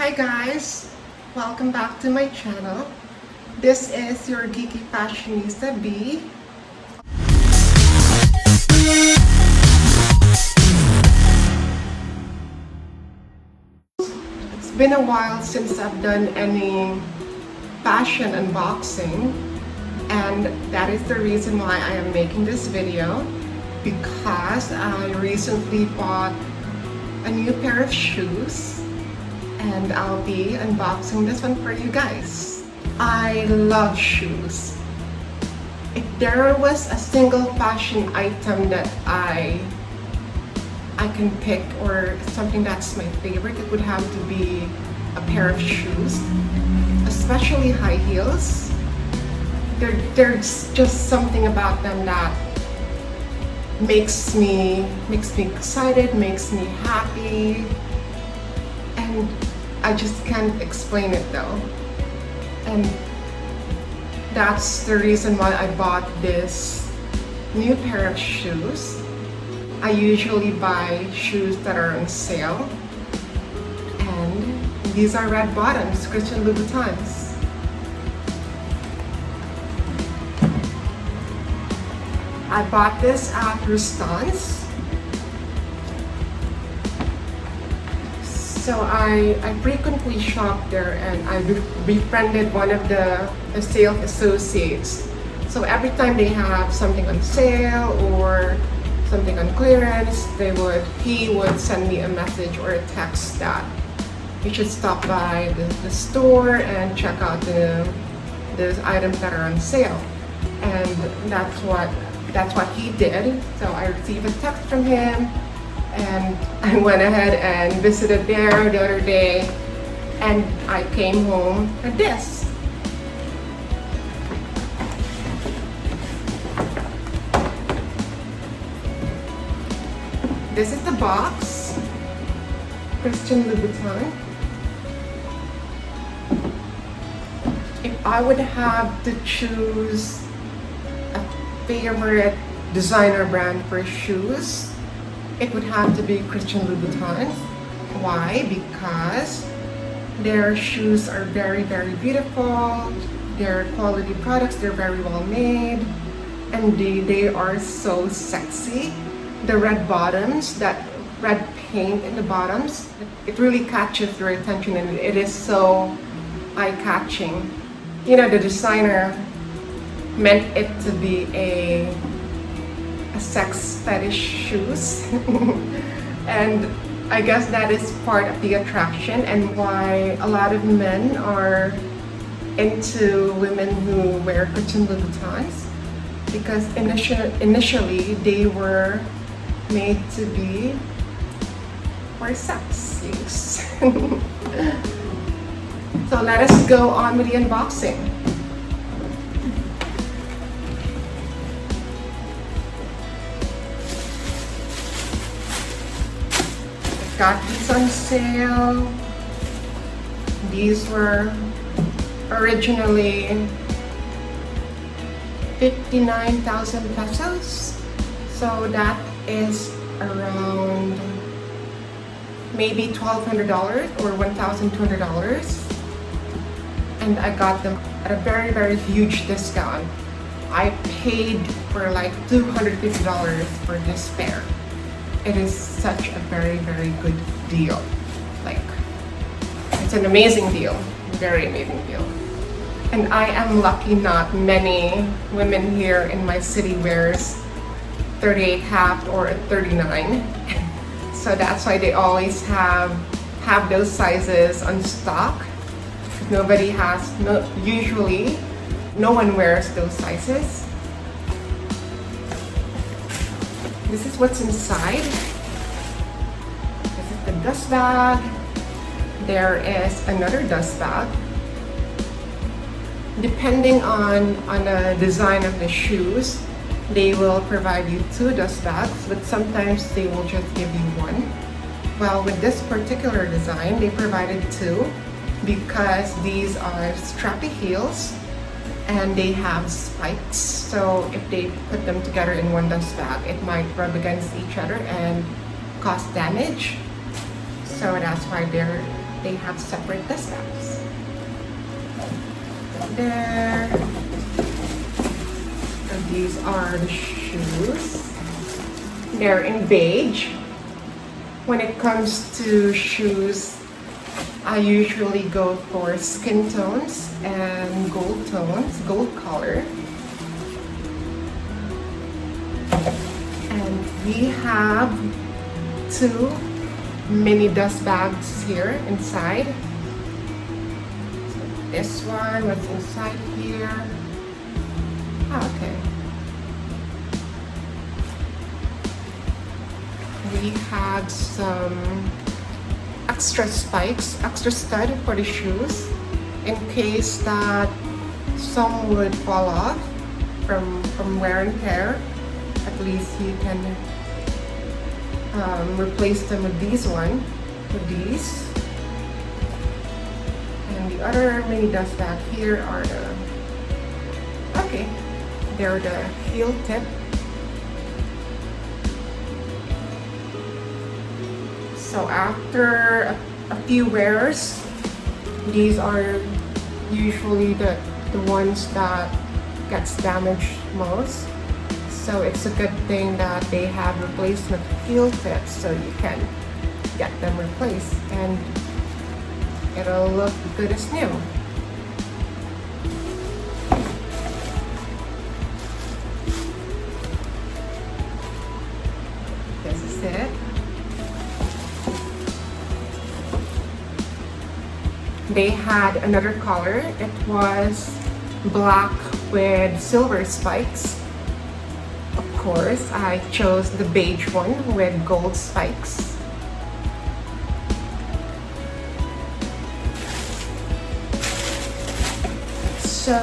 Hi guys! Welcome back to my channel. This is your geeky fashionista B. It's been a while since I've done any fashion unboxing, and that is the reason why I am making this video, because I recently bought a new pair of shoes and I'll be unboxing this one for you guys. I love shoes. If there was a single fashion item that I can pick, or something that's my favorite, it would have to be a pair of shoes, especially high heels. There's just something about them that makes me excited, makes me happy, and I just can't explain it though. And that's the reason why I bought this new pair of shoes. I usually buy shoes that are on sale, and these are red bottoms, Christian Louboutins. I bought this at Rustan's. So I frequently shop there, and I befriended one of the sales associates. So every time they have something on sale or something on clearance, he would send me a message or a text that you should stop by the store and check out the items that are on sale. And that's what he did. So I received a text from him, and I went ahead and visited there the other day, and I came home with this. This is the box, Christian Louboutin. If I would have to choose a favorite designer brand for shoes, it would have to be Christian Louboutin. Why? Because their shoes are very, very beautiful. They're quality products. They're very well made, and they are so sexy. The red bottoms, that red paint in the bottoms, it really catches your attention, and it is so eye-catching. You know, the designer meant it to be a sex fetish shoes. And I guess that is part of the attraction, and why a lot of men are into women who wear Christian Louboutins, because initially they were made to be for sex use. So let us go on with the unboxing. Got these on sale. These were originally 59,000 pesos. So that is around maybe $1,200 or $1,200. And I got them at a very, very huge discount. I paid for like $250 for this pair. It is such a very, very good deal. Like, it's an amazing deal. Very amazing deal. And I am lucky not many women here in my city wears 38 half or 39. So that's why they always have those sizes on stock. Nobody has, usually no one wears those sizes. This is what's inside. This is the dust bag. There is another dust bag. Depending on the design of the shoes, they will provide you 2 dust bags, but sometimes they will just give you 1. Well, with this particular design, they provided 2 because these are strappy heels and they have spikes. So if they put them together in one dust bag, it might rub against each other and cause damage. So that's why they're they have separate dust bags. There. And these are the shoes. They're in beige. When it comes to shoes, I usually go for skin tones and gold tones, gold color. And we have 2 mini dust bags here inside. So this one, what's inside here? Okay. We had some extra spikes, extra stud for the shoes in case that some would fall off from wear and tear. At least you can replace them with these. And the other mini dust bag here are they're the heel tip. So after a few wears, these are usually the ones that gets damaged most. So it's a good thing that they have replacement heel tips so you can get them replaced and it'll look good as new. This is it. They had another color. It was black with silver spikes. Of course, I chose the beige one with gold spikes. So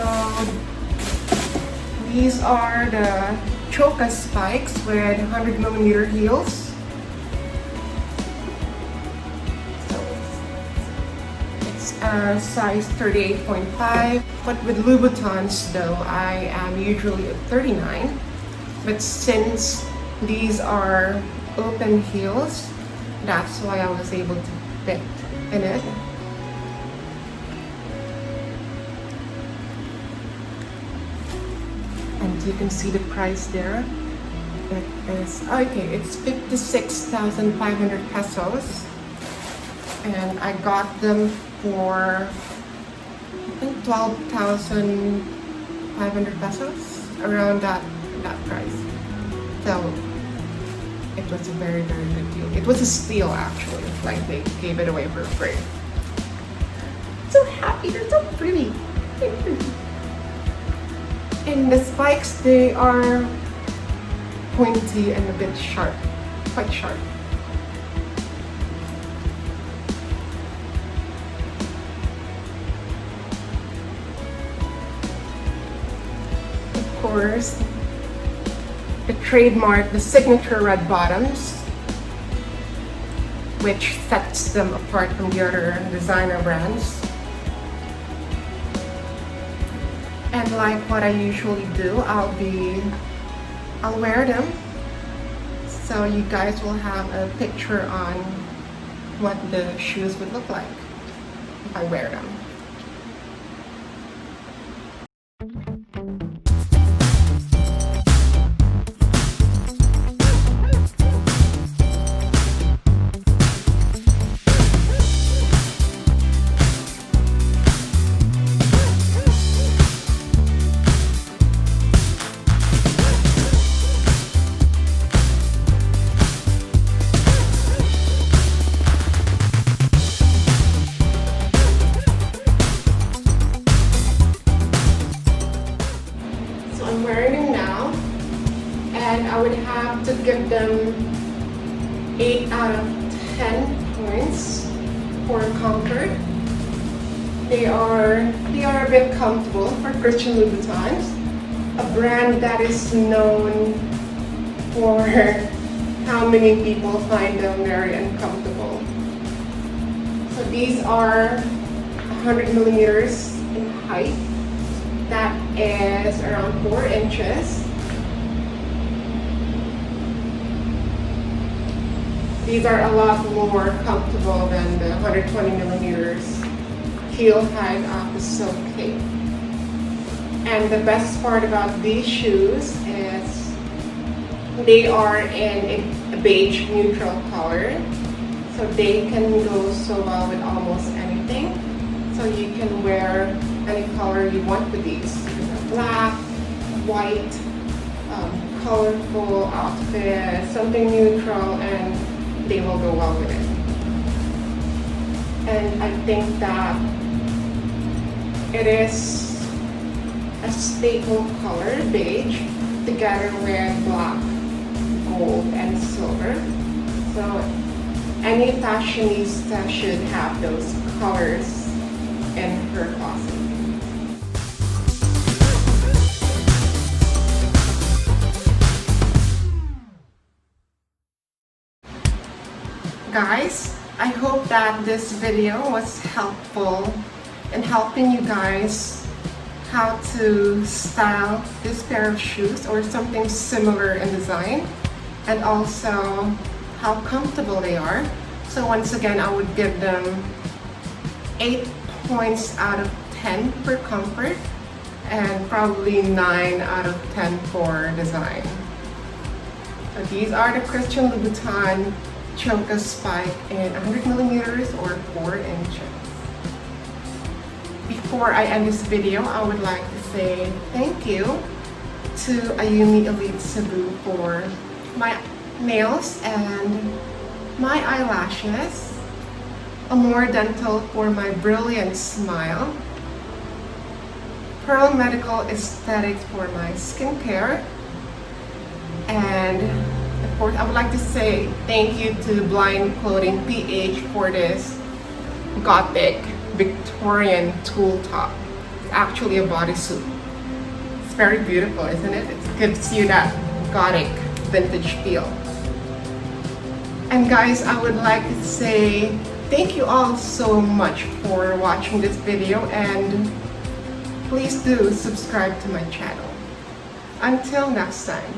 these are the Choka spikes with 100mm heels. Size 38.5, but with Louboutins though I am usually at 39, but since these are open heels, that's why I was able to fit in it. And you can see the price there. It is it's 56,500 pesos. And I got them for I think 12,500 pesos, around that price. So it was a very, very good deal. It was a steal actually, like they gave it away for free. So happy, they're so pretty. And the spikes, they are pointy and a bit sharp, quite sharp. Course, the trademark, the signature red bottoms, which sets them apart from the other designer brands. And like what I usually do, I'll wear them so you guys will have a picture on what the shoes would look like if I wear them. I'm wearing them now, and I would have to give them 8 out of 10 points for comfort. They are a bit comfortable for Christian Louboutins, a brand that is known for how many people find them very uncomfortable. So these are 100mm in height. That is around 4 inches. These are a lot more comfortable than the 120 millimeters heel height of the Silk Cape. And the best part about these shoes is they are in a beige neutral color, so they can go so well with almost anything. So you can wear any color you want with these. Black, white, colorful outfit, something neutral, and they will go well with it. And I think that it is a staple color, beige, together with black, gold, and silver. So any fashionista should have those colors in her closet. Guys, I hope that this video was helpful in helping you guys how to style this pair of shoes or something similar in design, and also how comfortable they are. So once again, I would give them 8 points out of 10 for comfort and probably 9 out of 10 for design. So these are the Christian Louboutin Choka spike in 100 millimeters or 4 inches. Before I end this video, I would like to say thank you to Ayumi Elite Cebu for my nails and my eyelashes, Amor Dental for my brilliant smile, Pearl Medical Aesthetics for my skincare, and of course I would like to say thank you to Blind Clothing PH for this gothic Victorian tulle top. It's actually a bodysuit. It's very beautiful, isn't it? It gives you that gothic vintage feel. And guys, I would like to say thank you all so much for watching this video, and please do subscribe to my channel. Until next time.